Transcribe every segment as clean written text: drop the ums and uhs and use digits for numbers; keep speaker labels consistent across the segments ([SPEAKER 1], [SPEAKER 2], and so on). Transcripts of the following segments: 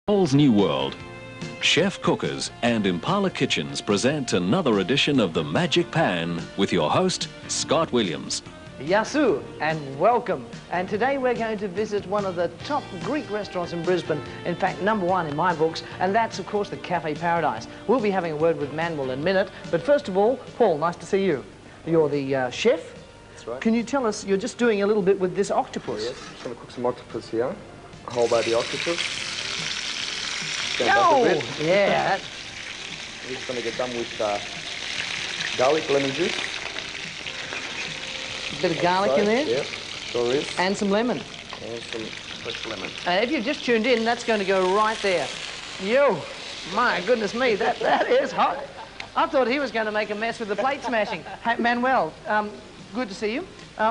[SPEAKER 1] Paul's New World. Chef Cookers and Impala Kitchens present another edition of The Magic Pan with your host, Scott Williams.
[SPEAKER 2] Yasu, and welcome. And today we're going to visit one of the top Greek restaurants in Brisbane, in fact #1 in my books, and that's of course the Cafe Paradise. We'll be having a word with Manuel in a minute, but first of all, Paul, nice to see you. You're the chef.
[SPEAKER 3] That's right.
[SPEAKER 2] Can you tell us, you're just doing a little bit with this octopus.
[SPEAKER 3] Yes, I'm just going to cook some octopus here. A whole baby octopus. Stand
[SPEAKER 2] Oh,
[SPEAKER 3] back a bit.
[SPEAKER 2] yeah.
[SPEAKER 3] We're just going to get done with garlic, lemon juice.
[SPEAKER 2] A bit of garlic in there.
[SPEAKER 3] Yeah, sure is.
[SPEAKER 2] And some lemon.
[SPEAKER 3] And some fresh lemon.
[SPEAKER 2] And if you've just tuned in, that's going to go right there. Yo, my goodness me, that is hot. I thought he was going to make a mess with the plate smashing. Hey, Manuel, good to see you.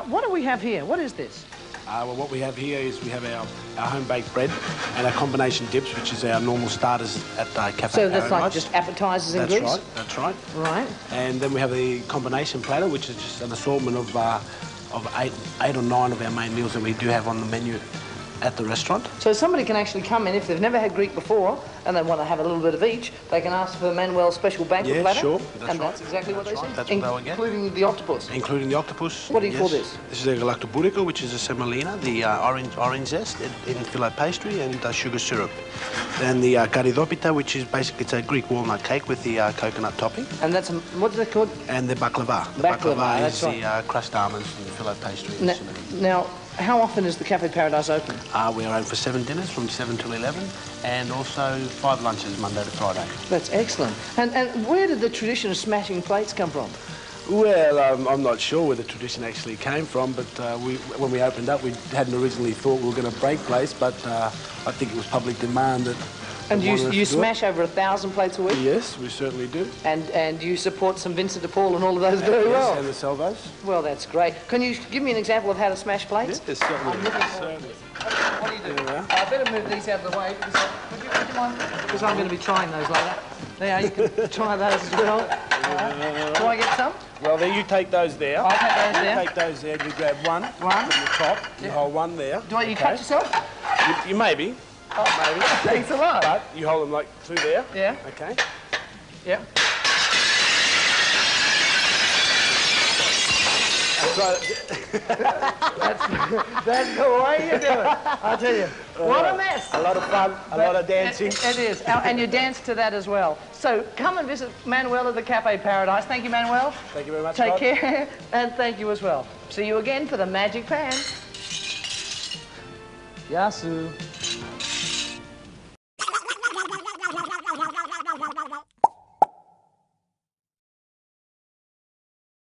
[SPEAKER 2] What do we have here? What is this?
[SPEAKER 4] Well, what we have here is we have our home-baked bread and our combination dips, which is our normal starters at Cafe Paradise.
[SPEAKER 2] So that's like just appetizers in Greece?
[SPEAKER 4] That's right.
[SPEAKER 2] Right.
[SPEAKER 4] And then we have the combination platter, which is just an assortment of eight or nine of our main meals that we do have on the menu at the restaurant.
[SPEAKER 2] So somebody can actually come in, if they've never had Greek before and they want to have a little bit of each, they can ask for Manuel's special banquet platter.
[SPEAKER 4] Yeah, sure.
[SPEAKER 2] And that's exactly what they say.
[SPEAKER 4] That's what they'll get.
[SPEAKER 2] Including the octopus.
[SPEAKER 4] Including the octopus.
[SPEAKER 2] What do you call this?
[SPEAKER 4] This is the galactoboureko, which is a semolina, the orange zest in fillet pastry and sugar syrup. Then the karidopita, which is basically it's a Greek walnut cake with the coconut topping.
[SPEAKER 2] And that's, what's it called?
[SPEAKER 4] And the baklava. The
[SPEAKER 2] Baklava,
[SPEAKER 4] is
[SPEAKER 2] that's
[SPEAKER 4] the crushed almonds and the fillet pastry.
[SPEAKER 2] Now, how often is the Cafe Paradise open?
[SPEAKER 4] We are open for 7 dinners from 7 till 11 and also 5 lunches Monday to Friday.
[SPEAKER 2] That's excellent. And where did the tradition of smashing plates come from?
[SPEAKER 4] Well, I'm not sure where the tradition actually came from, but when we opened up, we hadn't originally thought we were going to break plates, but I think it was public demand that...
[SPEAKER 2] And you smash over 1,000 plates a week?
[SPEAKER 4] Yes, we certainly do.
[SPEAKER 2] And you support some Vincent de Paul and all of those very well?
[SPEAKER 4] Yes, and the Salvos.
[SPEAKER 2] Well, that's great. Can you give me an example of how to smash plates?
[SPEAKER 4] Yes, certainly.
[SPEAKER 2] I'm looking forward to it. What do you do? I better move these out of the way, because, would you mind? Because I'm going to be trying those later. There, you can try those as well. Do I get some?
[SPEAKER 4] Well, there you take those there.
[SPEAKER 2] I'll take those there.
[SPEAKER 4] You take those there, you grab one from the top, you hold one there.
[SPEAKER 2] Do you cut yourself?
[SPEAKER 4] You maybe.
[SPEAKER 2] Oh, maybe. Thanks a lot.
[SPEAKER 4] But you hold them like through there.
[SPEAKER 2] Yeah.
[SPEAKER 4] Okay.
[SPEAKER 2] Yeah. That's the way you do it. I tell you, what a mess.
[SPEAKER 4] A lot of fun, a lot of dancing.
[SPEAKER 2] It is, and you dance to that as well. So come and visit Manuel at the Cafe Paradise. Thank you, Manuel.
[SPEAKER 4] Thank you very much,
[SPEAKER 2] Take
[SPEAKER 4] Scott.
[SPEAKER 2] care, and thank you as well. See you again for the Magic Pan. Yasu.